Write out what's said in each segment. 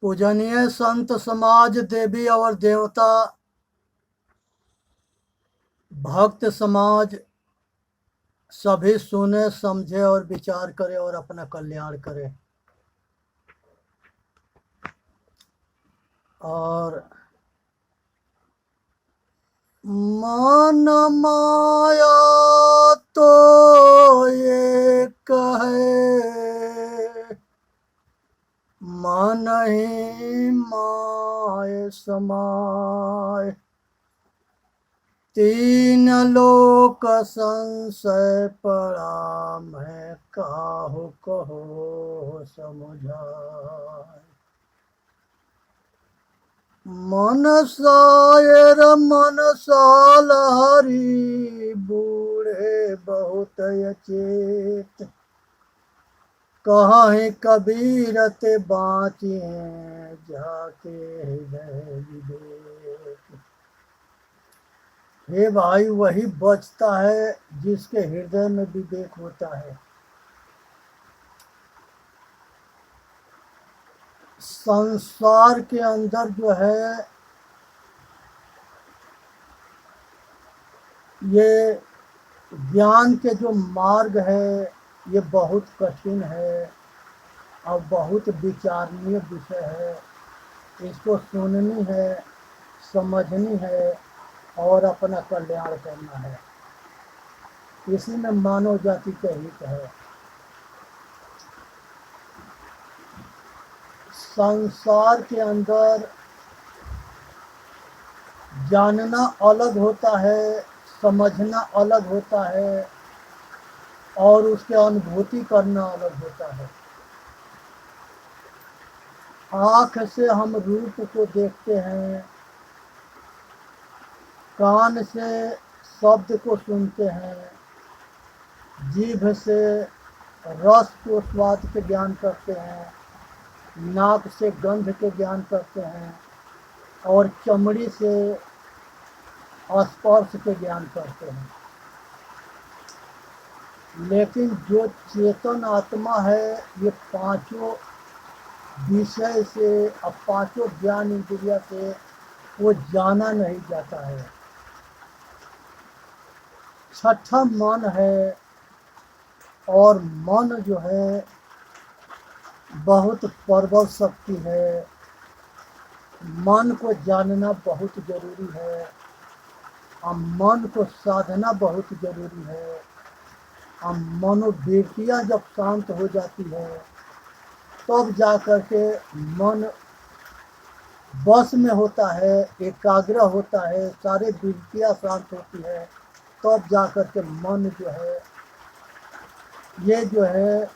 पूजनीय संत समाज, देवी और देवता, भक्त समाज सभी सुने, समझे और विचार करे और अपना कल्याण करे। और मन माया तो एक है, मन ही माय समाय। तीन लोक संशय पड़ा, मैं काहू कहो समझाय। मन सायर मन साल हरि, बूढ़े बहुत अचेत। कहाँ कबीर ते बाँचे, जाके हृदय विवेक। हे भाई, वही बचता है जिसके हृदय में विवेक होता है। संसार के अंदर जो है ये ज्ञान के जो मार्ग है ये बहुत कठिन है और बहुत विचारणीय विषय है। इसको सुननी है, समझनी है और अपना कल्याण करना है। इसी में मानव जाति का हित है। संसार के अंदर जानना अलग होता है, समझना अलग होता है और उसके अनुभूति करना अलग होता है। आँख से हम रूप को देखते हैं, कान से शब्द को सुनते हैं, जीभ से रस को स्वाद के ज्ञान करते हैं, नाक से गंध के ज्ञान करते हैं और चमड़ी से स्पर्श के ज्ञान करते हैं। लेकिन जो चेतन आत्मा है ये पांचों विषय से अब पांचों ज्ञान इंद्रिया से वो जाना नहीं जाता है। छठा मन है और मन जो है बहुत प्रबल शक्ति है। मन को जानना बहुत जरूरी है और मन को साधना बहुत जरूरी है। और मनोवृत्तियाँ जब शांत हो जाती है तब जा कर के मन बस में होता है, एकाग्र होता है, सारे वृत्तियाँ शांत होती है, तब जा कर के मन जो है ये जो है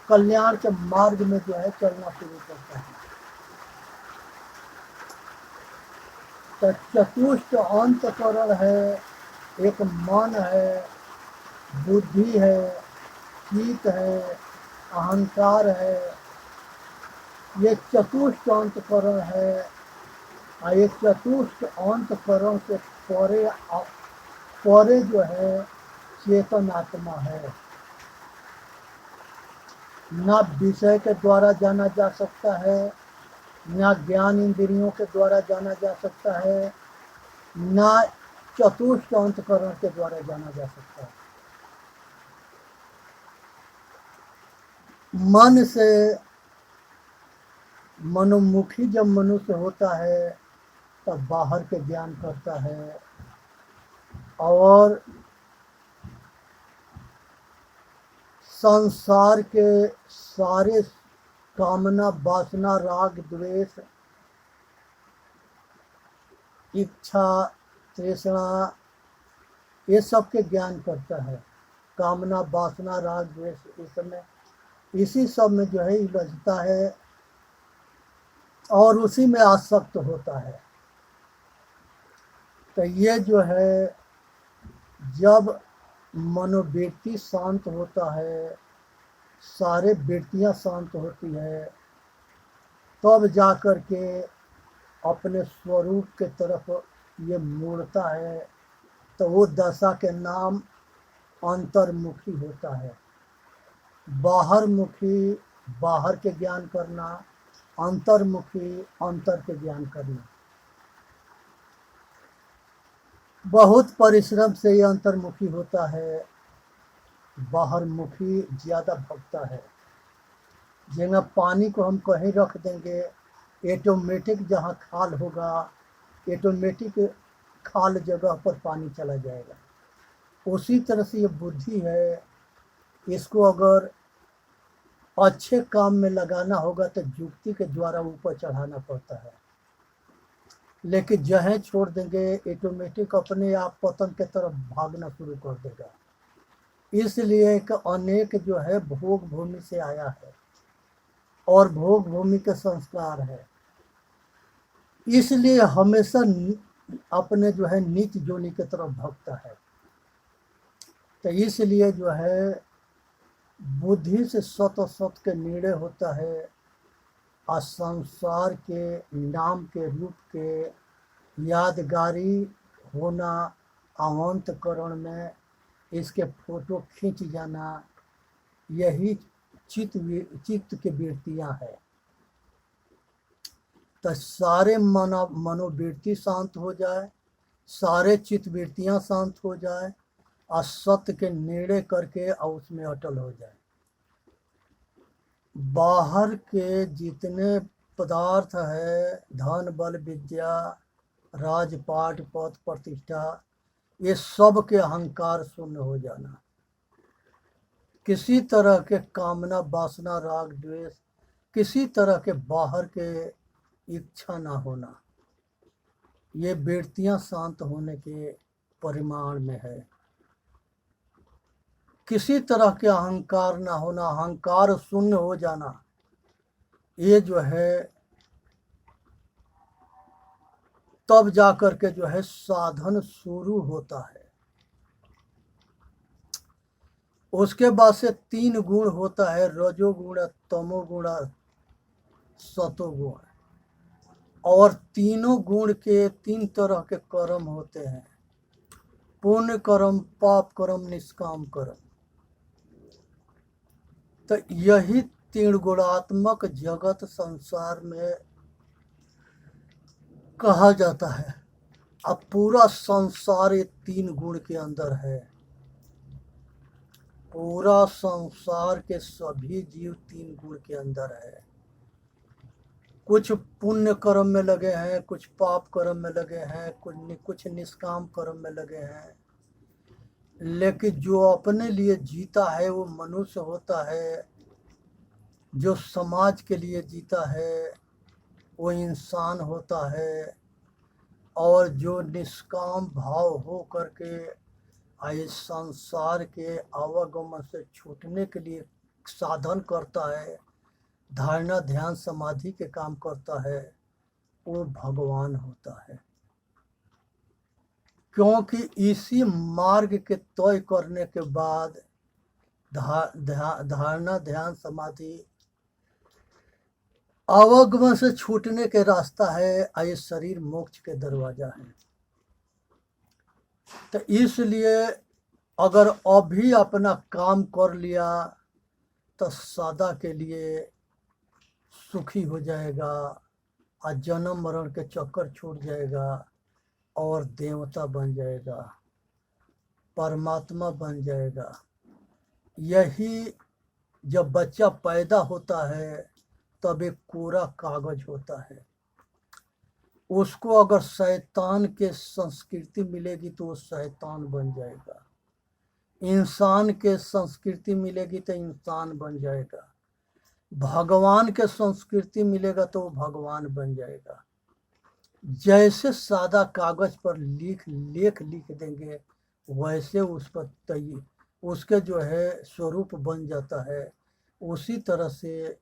कल्याण के मार्ग में जो है चलना शुरू करता है। तो चतुष्ट अंतःकरण है, एक मन है, बुद्धि है, चित्त है, अहंकार है। ये चतुष्ट अंतःकरण है और ये चतुष्ट अंतःकरण से परे जो है चेतन आत्मा है। ना विषय के द्वारा जाना जा सकता है, ना ज्ञान इंद्रियों के द्वारा जाना जा सकता है, ना चतुष्ट अंतःकरण के द्वारा जाना जा सकता है। मन से मनोमुखी जब मनुष्य होता है तब बाहर के ज्ञान करता है और संसार के सारे कामना, वासना, राग, द्वेष, इच्छा, तृष्णा ये सब के ज्ञान करता है। कामना, वासना, राग, द्वेष इस समय इसी सब में जो है उलझता है और उसी में आसक्त होता है। तो ये जो है जब मनोवृत्ति शांत होता है, सारे वृत्तियाँ शांत होती है, तब जा कर के अपने स्वरूप के तरफ ये मुड़ता है। तो वो दशा के नाम अंतर्मुखी होता है। बाहर मुखी बाहर के ज्ञान करना, अंतर्मुखी, अंतर के ज्ञान करना। बहुत परिश्रम से ये अंतर्मुखी होता है, बाहरमुखी ज़्यादा भगता है। जगह पानी को हम कहीं रख देंगे, ऑटोमेटिक जहाँ खाल होगा, ऑटोमेटिक खाल जगह पर पानी चला जाएगा। उसी तरह से ये बुद्धि है, इसको अगर अच्छे काम में लगाना होगा तो युक्ति के द्वारा ऊपर चढ़ाना पड़ता है, लेकिन जहाँ छोड़ देंगे ऑटोमेटिक अपने आप पतन के तरफ भागना शुरू कर देगा। इसलिए एक अनेक जो है भोग भूमि से आया है और भोग भूमि के संस्कार है, इसलिए हमेशा अपने जो है नीच जोनी की तरफ भगता है। तो इसलिए जो है बुद्धि से सत के निर्णय होता है, और संसार के नाम के रूप के यादगारी होना, अवंतकरण में इसके फोटो खींच जाना, यही चित्त की वृत्तियाँ है। तो सारे मनोवृत्ति शांत हो जाए, सारे चित्त वृत्तियाँ शांत हो जाए, और सत्य के निर्णय करके और उसमें अटल हो जाए। बाहर के जितने पदार्थ है, धन बल विद्या राजपाट पद प्रतिष्ठा, ये सब के अहंकार शून्य हो जाना, किसी तरह के कामना वासना राग द्वेष, किसी तरह के बाहर के इच्छा ना होना, ये वृत्तियां शांत होने के परिमाण में है। किसी तरह के अहंकार ना होना, अहंकार शून्य हो जाना, ये जो है तब जाकर के जो है साधन शुरू होता है। उसके बाद से 3 गुण होता है, रजोगुण, तमोगुण, सतोगुण, और तीनों गुण के 3 तरह के कर्म होते हैं, पुण्य कर्म, पाप कर्म, निष्काम कर्म। तो यही 3 गुणात्मक जगत संसार में कहा जाता है। अब पूरा संसार ये 3 गुण के अंदर है, पूरा संसार के सभी जीव 3 गुण के अंदर है। कुछ पुण्य कर्म में लगे हैं, कुछ पाप कर्म में लगे हैं, कुछ निष्काम कर्म में लगे हैं, लेकिन जो अपने लिए जीता है वो मनुष्य होता है, जो समाज के लिए जीता है वो इंसान होता है, और जो निष्काम भाव हो करके इस संसार के आवागमन से छूटने के लिए साधन करता है, धारणा ध्यान समाधि के काम करता है, वो भगवान होता है। क्योंकि इसी मार्ग के तय करने के बाद धारणा ध्यान समाधि आवागमन से छूटने के रास्ता है, ये शरीर मोक्ष के दरवाजा है। तो इसलिए अगर अभी अपना काम कर लिया तो सदा के लिए सुखी हो जाएगा, और जन्म मरण के चक्कर छूट जाएगा, और देवता बन जाएगा, परमात्मा बन जाएगा। यही जब बच्चा पैदा होता है तब एक कोरा कागज होता है, उसको अगर शैतान के संस्कृति मिलेगी तो वो शैतान बन जाएगा, इंसान के संस्कृति मिलेगी तो इंसान बन जाएगा, भगवान के संस्कृति मिलेगा तो वो भगवान बन जाएगा। जैसे सादा कागज पर लेख लिख देंगे वैसे उस पर उसके जो है स्वरूप बन जाता है। उसी तरह से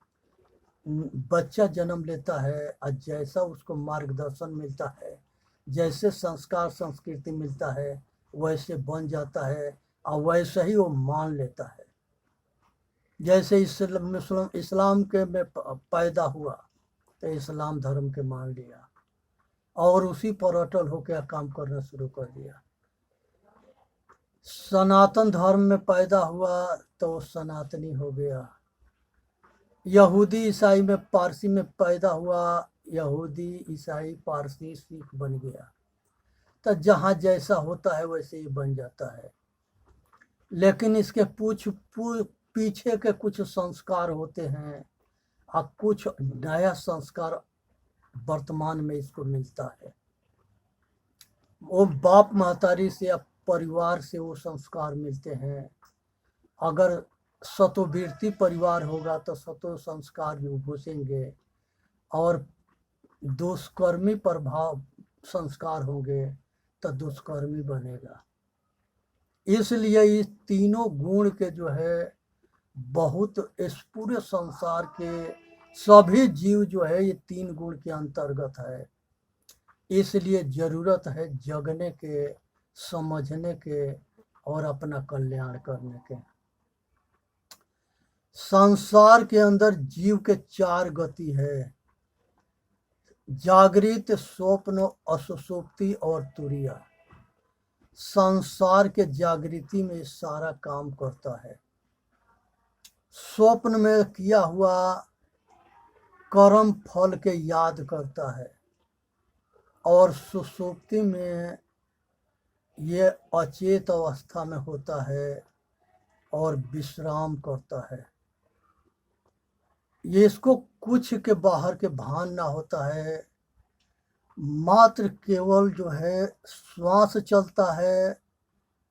बच्चा जन्म लेता है और जैसा उसको मार्गदर्शन मिलता है, जैसे संस्कार संस्कृति मिलता है वैसे बन जाता है, और वैसे ही वो मान लेता है। जैसे इस्लाम के में पैदा हुआ तो इस्लाम धर्म के मान लिया, और उसी पर अटल होकर काम करना शुरू कर दिया। सनातन धर्म में पैदा हुआ तो सनातनी हो गया। यहूदी ईसाई में पारसी में पैदा हुआ, यहूदी ईसाई पारसी सिख बन गया। तो जहाँ जैसा होता है वैसे ही बन जाता है। लेकिन इसके पीछे के कुछ संस्कार होते हैं और कुछ नया संस्कार वर्तमान में इसको मिलता है। वो बाप महतारी से या परिवार से वो संस्कार मिलते हैं। अगर सतोवृत्ति परिवार होगा तो सतो संस्कार भी घुसेंगे, और दुष्कर्मी प्रभाव संस्कार होंगे तो दुष्कर्मी बनेगा। इसलिए इस तीनों गुण के जो है बहुत, इस पूरे संसार के सभी जीव जो है ये तीन गुण के अंतर्गत है। इसलिए जरूरत है जगने के, समझने के और अपना कल्याण करने के। संसार के अंदर जीव के चार गति है: जागृत, स्वप्न, असुषुप्ति और तुरीय। संसार के जागृति में सारा काम करता है। स्वप्न में किया हुआ कर्म फल के याद करता है, और सुषुप्ति में ये अचेत अवस्था में होता है और विश्राम करता है। ये इसको कुछ के बाहर के भान ना होता है, मात्र केवल जो है श्वास चलता है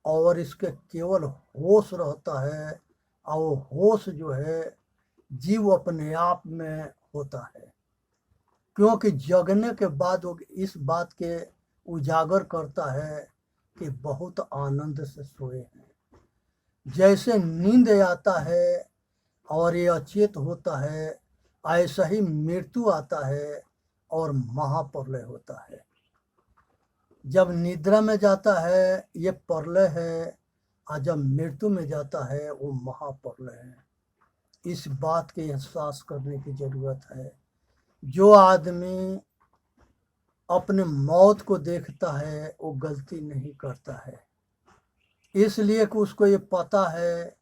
और इसके केवल होश रहता है, और वो होश जो है जीव अपने आप में होता है। क्योंकि जगने के बाद वो इस बात के उजागर करता है कि बहुत आनंद से सोए हैं। जैसे नींद आता है और ये अचेत होता है, ऐसा ही मृत्यु आता है और महाप्रलय होता है। जब निद्रा में जाता है ये प्रलय है, और जब मृत्यु में जाता है वो महाप्रलय है। इस बात के एहसास करने की जरूरत है। जो आदमी अपने मौत को देखता है वो गलती नहीं करता है, इसलिए कि उसको ये पता है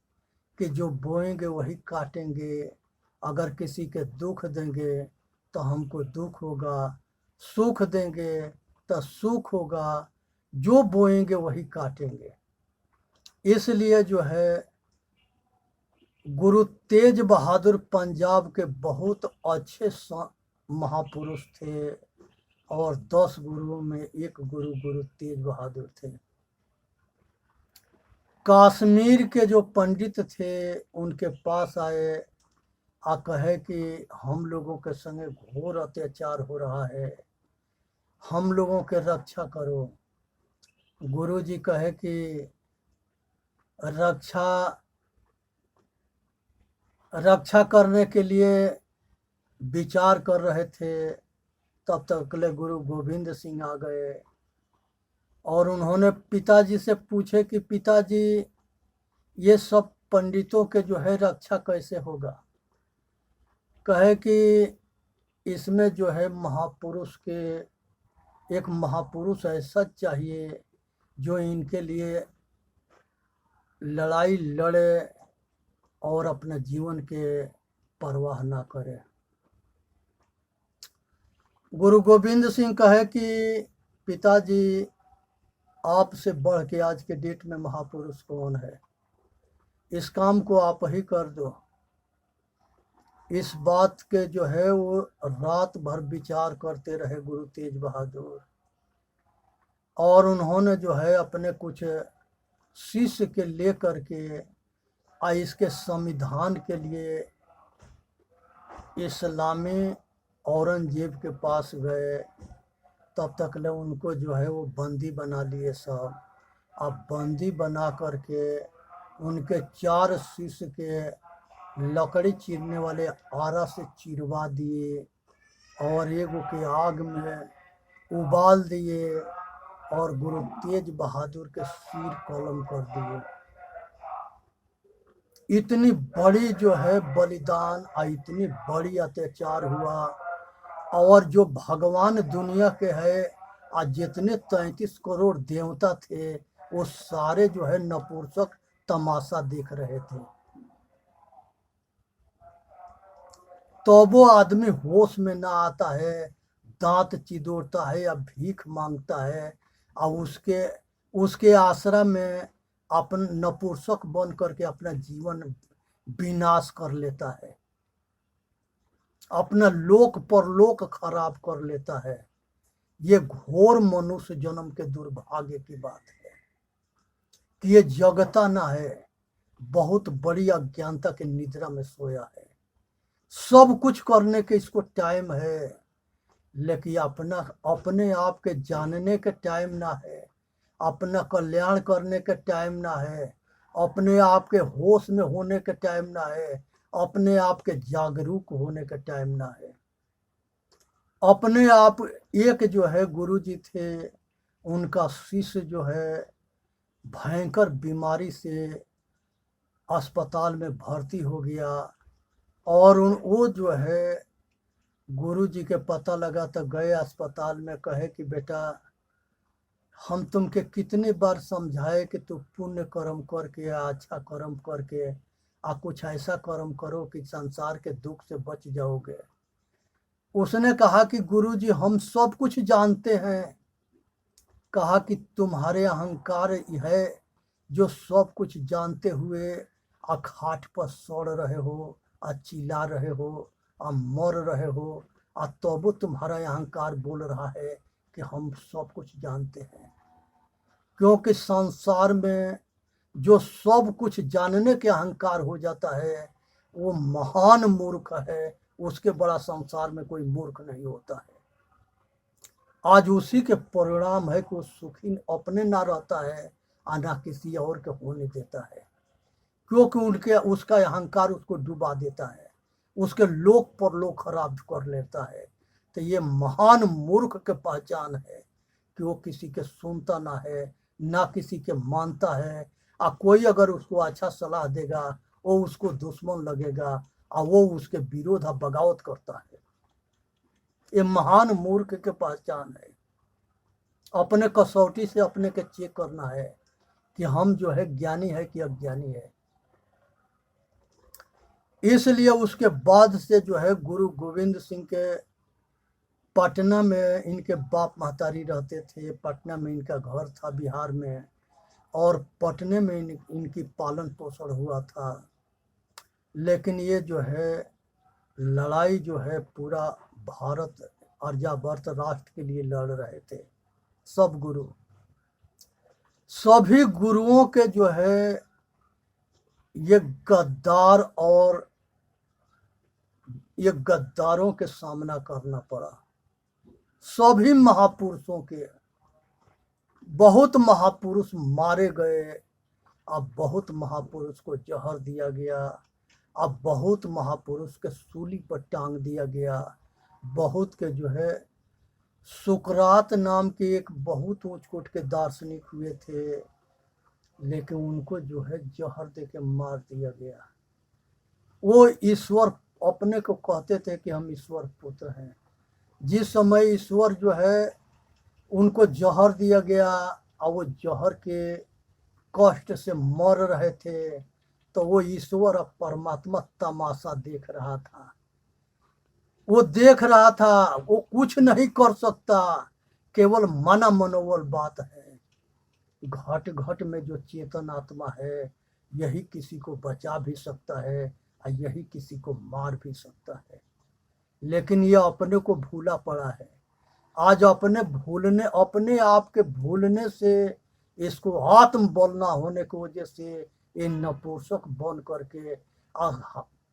कि जो बोएंगे वही काटेंगे। अगर किसी के दुख देंगे तो हमको दुख होगा, सुख देंगे तो सुख होगा। जो बोएंगे वही काटेंगे। इसलिए जो है गुरु तेज बहादुर पंजाब के बहुत अच्छे महापुरुष थे, और 10 गुरुओं में एक गुरु गुरु तेज बहादुर थे। कश्मीर के जो पंडित थे उनके पास आए आ कहे कि हम लोगों के संगे घोर अत्याचार हो रहा है, हम लोगों के रक्षा करो। गुरु जी कहे कि रक्षा करने के लिए विचार कर रहे थे, तब तक ले गुरु गोविंद सिंह आ गए और उन्होंने पिताजी से पूछे कि पिताजी ये सब पंडितों के जो है रक्षा कैसे होगा। कहे कि इसमें जो है महापुरुष के, एक महापुरुष ऐसा चाहिए जो इनके लिए लड़ाई लड़े और अपने जीवन के परवाह ना करे। गुरु गोविंद सिंह कहे कि पिताजी आपसे बढ़ के आज के डेट में महापुरुष कौन है, इस काम को आप ही कर दो। इस बात के जो है वो रात भर विचार करते रहे गुरु तेज बहादुर, और उन्होंने जो है अपने कुछ शिष्य के लेकर के इसके संविधान के लिए इस्लामी औरंगजेब के पास गए। तब तक ले उनको जो है वो बंदी बना लिए सब। अब बंदी बना करके उनके 4 शिष्य के लकड़ी चीरने वाले आरा से चिरवा दिए, और एगो के आग में उबाल दिए, और गुरु तेज बहादुर के सिर कलम कर दिए। इतनी बड़ी जो है बलिदान और इतनी बड़ी अत्याचार हुआ, और जो भगवान दुनिया के है आज जितने 33 करोड़ देवता थे वो सारे जो है नपुंसक तमाशा देख रहे थे। तो वो आदमी होश में ना आता है, दांत चिदोड़ता है या भीख मांगता है, और उसके उसके आश्रय में अपन नपुंसक बन करके अपना जीवन विनाश कर लेता है, अपना लोक परलोक खराब कर लेता है। ये घोर मनुष्य जन्म के दुर्भाग्य की बात है कि ये जगता ना है, बहुत बड़ी अज्ञानता के निद्रा में सोया है। सब कुछ करने के इसको टाइम है, लेकिन अपना अपने आप के जानने के टाइम ना है, अपना कल्याण करने के टाइम ना है, अपने आप के होश में होने के टाइम ना है, अपने आप के जागरूक होने के टाइम ना है। अपने आप एक जो है गुरु जी थे, उनका शिष्य जो है भयंकर बीमारी से अस्पताल में भर्ती हो गया, और वो जो है गुरु जी के पता लगा तो गए अस्पताल में, कहे कि बेटा हम तुमके कितने बार समझाए कि तू पुण्य कर्म करके अच्छा कर्म करके कुछ ऐसा कर्म करो कि संसार के दुख से बच जाओगे। उसने कहा कि गुरु जी हम सब कुछ जानते हैं। कहा कि तुम्हारे अहंकार है जो सब कुछ जानते हुए खाट पर सड़ रहे हो, चिल्ला रहे हो, मर रहे हो, तो तुम्हारा अहंकार बोल रहा है कि हम सब कुछ जानते हैं। क्योंकि संसार में जो सब कुछ जानने के अहंकार हो जाता है वो महान मूर्ख है, उसके बड़ा संसार में कोई मूर्ख नहीं होता है। आज उसी के परिणाम है कि वो सुखी अपने ना रहता है और ना किसी और के होने देता है, क्योंकि उनके उसका अहंकार उसको डुबा देता है, उसके लोक पर लोक खराब कर लेता है। तो ये महान मूर्ख के पहचान है कि वो किसी के सुनता ना है, ना किसी के मानता है, और कोई अगर उसको अच्छा सलाह देगा वो उसको दुश्मन लगेगा और वो उसके विरोध बगावत करता है। ये महान मूर्ख के पहचान है। अपने कसौटी से अपने के चेक करना है कि हम जो है ज्ञानी है कि अज्ञानी है। इसलिए उसके बाद से जो है गुरु गोविंद सिंह के पटना में इनके बाप महतारी रहते थे, पटना में इनका घर था बिहार में, और पटने में इनकी पालन पोषण हुआ था। लेकिन ये जो है लड़ाई जो है पूरा भारत आर्यावर्त राष्ट्र के लिए लड़ रहे थे। सब गुरु, सभी गुरुओं के जो है ये गद्दार और ये गद्दारों के सामना करना पड़ा। सभी महापुरुषों के, बहुत महापुरुष मारे गए, अब बहुत महापुरुष को जहर दिया गया, अब बहुत महापुरुष के सूली पर टांग दिया गया, बहुत के जो है सुकरात नाम के एक बहुत ऊंच कोट के दार्शनिक हुए थे, लेकिन उनको जो है जहर दे के मार दिया गया। वो ईश्वर अपने को कहते थे कि हम ईश्वर पुत्र हैं। जिस समय ईश्वर जो है उनको जहर दिया गया और वो जहर के कष्ट से मर रहे थे, तो वो ईश्वर और परमात्मा तमाशा देख रहा था। वो देख रहा था, वो कुछ नहीं कर सकता, केवल मना मनोबल बात है। घट घट में जो चेतन आत्मा है यही किसी को बचा भी सकता है और यही किसी को मार भी सकता है। लेकिन यह अपने को भूला पड़ा है। आज अपने आप के भूलने से, इसको आत्म बल ना होने की वजह से ये नपुंसक बन करके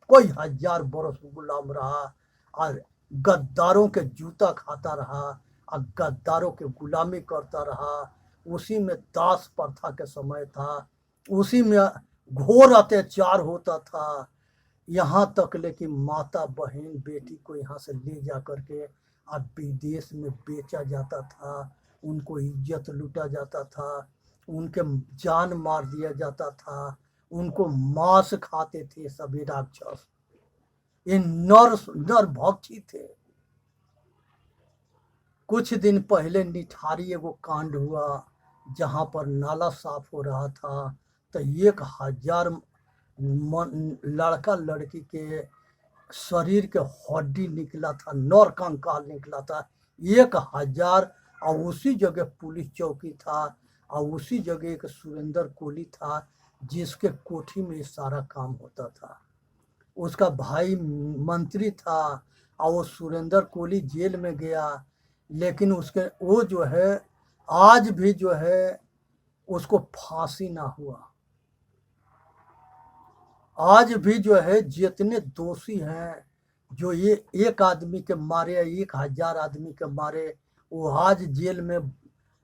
कोई 1000 बरस गुलाम रहा और गद्दारों के जूता खाता रहा और गद्दारों के गुलामी करता रहा। उसी में दास प्रथा के समय था, उसी में घोर अत्याचार होता था, यहाँ तक लेकिन माता बहन बेटी को यहाँ से ले जा करके अब विदेश में बेचा जाता था, उनको इज्जत लूटा जाता था, उनके जान मार दिया जाता था, उनको मांस खाते थे सभी राक्षस। ये नर भक्षी थे। कुछ दिन पहले निठारी एगो कांड हुआ जहाँ पर नाला साफ हो रहा था, तो 1000 लड़का लड़की के शरीर के हड्डी निकला था, नर कंकाल निकला था 1000। और उसी जगह पुलिस चौकी था, और उसी जगह एक सुरेंद्र कोहली था जिसके कोठी में ये सारा काम होता था। उसका भाई मंत्री था, और वो सुरेंद्र कोहली जेल में गया, लेकिन उसके वो जो है आज भी जो है उसको फांसी ना हुआ। आज भी जो है जितने दोषी हैं, जो ये एक आदमी के मारे 1000 आदमी के मारे, वो आज जेल में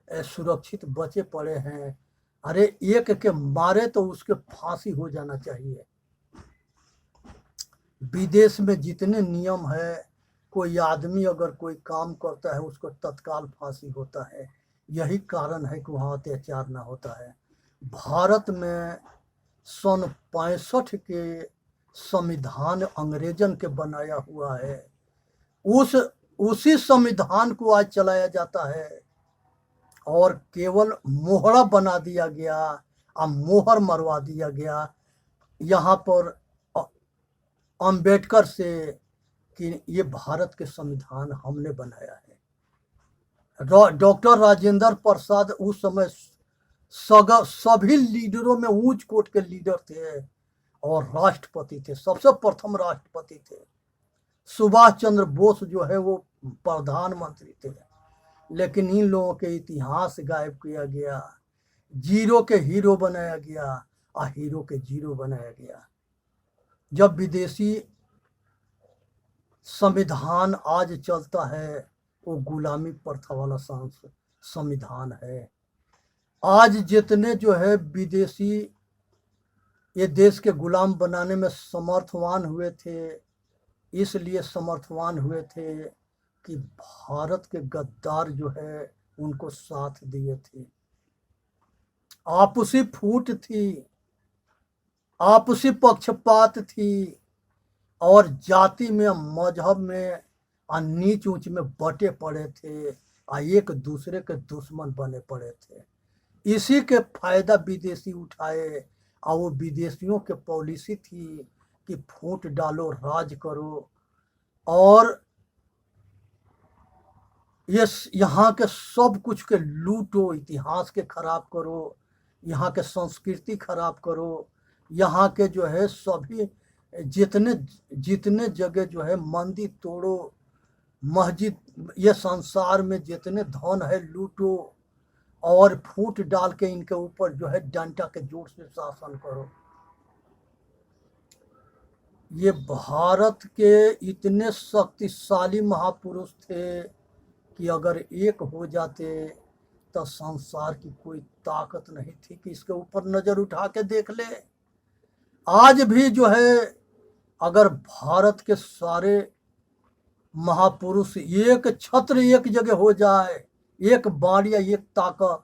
सुरक्षित बचे पड़े हैं। अरे एक के मारे तो उसके फांसी हो जाना चाहिए। विदेश में जितने नियम है, कोई आदमी अगर कोई काम करता है उसको तत्काल फांसी होता है। यही कारण है कि वहाँ अत्याचार ना होता है। भारत में सन 65 के संविधान अंग्रेजन के बनाया हुआ है। उसी संविधान को आज चलाया जाता है, और केवल मोहरा बना दिया गया और मोहर मरवा दिया गया यहाँ पर अंबेडकर से कि ये भारत के संविधान हमने बनाया है। डॉक्टर राजेंद्र प्रसाद उस समय सभी लीडरों में ऊंच कोट के लीडर थे और राष्ट्रपति थे, सबसे प्रथम राष्ट्रपति थे। सुभाष चंद्र बोस जो है वो प्रधानमंत्री थे, लेकिन इन लोगों के इतिहास गायब किया गया। जीरो के हीरो बनाया गया और हीरो के जीरो बनाया गया। जब विदेशी संविधान आज चलता है वो गुलामी प्रथा वाला संविधान है। आज जितने जो है विदेशी ये देश के गुलाम बनाने में समर्थवान हुए थे, इसलिए समर्थवान हुए थे कि भारत के गद्दार जो है उनको साथ दिए थे। आपसी फूट थी, आपसी पक्षपात थी, और जाति में मजहब में नीच ऊंच में बटे पड़े थे और एक दूसरे के दुश्मन बने पड़े थे। इसी के फायदा विदेशी उठाए, और वो विदेशियों के पॉलिसी थी कि फूट डालो, राज करो, और ये यहाँ के सब कुछ के लूटो, इतिहास के खराब करो, यहाँ के संस्कृति खराब करो, यहाँ के जो है सभी जितने जगह जो है मंदिर तोड़ो, मस्जिद, ये संसार में जितने धन है लूटो, और फूट डाल के इनके ऊपर जो है डंडा के जोर से शासन करो। ये भारत के इतने शक्तिशाली महापुरुष थे कि अगर एक हो जाते तो संसार की कोई ताकत नहीं थी कि इसके ऊपर नजर उठा के देख ले। आज भी जो है अगर भारत के सारे महापुरुष एक छत्र एक जगह हो जाए, एक बाण या एक ताकत,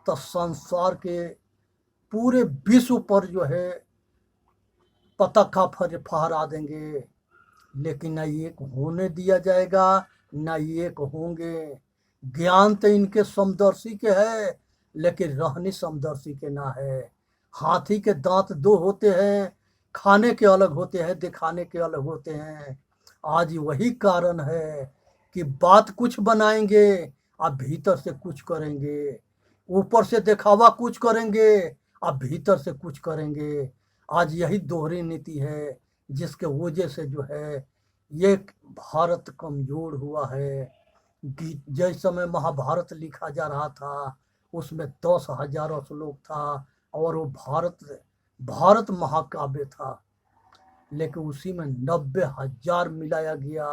तो संसार के पूरे विश्व पर जो है पताका फहरा देंगे। लेकिन न एक होने दिया जाएगा, न एक होंगे। ज्ञान तो इनके समदर्शी के है, लेकिन रहनी समदर्शी के ना है। हाथी के दांत दो होते हैं, खाने के अलग होते हैं, दिखाने के अलग होते हैं। आज वही कारण है कि बात कुछ बनाएंगे और भीतर से कुछ करेंगे। ऊपर से दिखावा कुछ करेंगे और भीतर से कुछ करेंगे। आज यही दोहरी नीति है जिसके वजह से जो है ये भारत कमजोर हुआ है। जिस समय महाभारत लिखा जा रहा था उसमें 10,000 श्लोक था, और वो भारत महाकाव्य था, लेकिन उसी में 90,000 मिलाया गया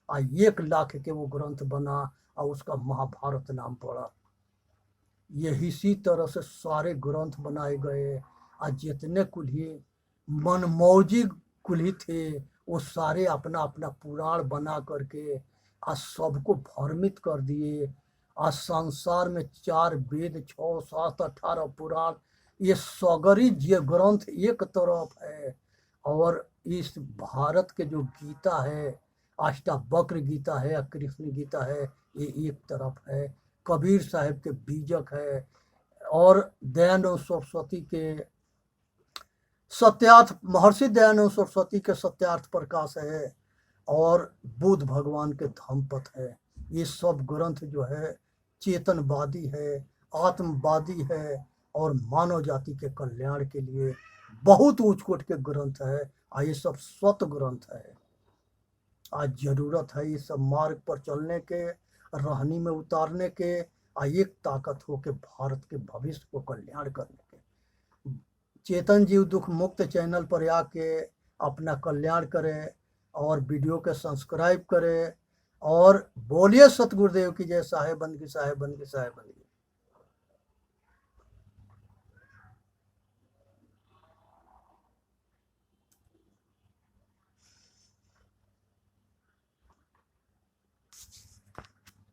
और 1 लाख के वो ग्रंथ बना और उसका महाभारत नाम पड़ा। ये इसी तरह से सारे ग्रंथ बनाए गए, और जितने कुल्ही मनमौजी कुल्ही थे वो सारे अपना अपना पुराण बना करके आज सबको भ्रमित कर दिए। आज संसार में 4 वेद, 6, 7, 18 पुराण, ये सगरी ये ग्रंथ एक तरफ है, और इस भारत के जो गीता है, अष्टावक्र गीता है या कृष्ण गीता है, ये एक तरफ है। कबीर साहब के बीजक है, और दयानंद सरस्वती के सत्यार्थ, महर्षि दयानंद सरस्वती के सत्यार्थ प्रकाश है, और बुद्ध भगवान के धम्मपद है। ये सब ग्रंथ जो है चेतनवादी है, आत्मवादी है और मानव जाति के कल्याण के लिए बहुत उच्च कोटि के ग्रंथ है। और ये सब स्वत ग्रंथ है। आज जरूरत है इस सब मार्ग पर चलने के, रहनी में उतारने के, एक ताकत हो के भारत के भविष्य को कल्याण करने के। चेतन जीव दुख मुक्त चैनल पर आके अपना कल्याण करें और वीडियो के सब्सक्राइब करें और बोलिए सतगुरुदेव की जय। साहेबन की साहेबन की साहेबन की।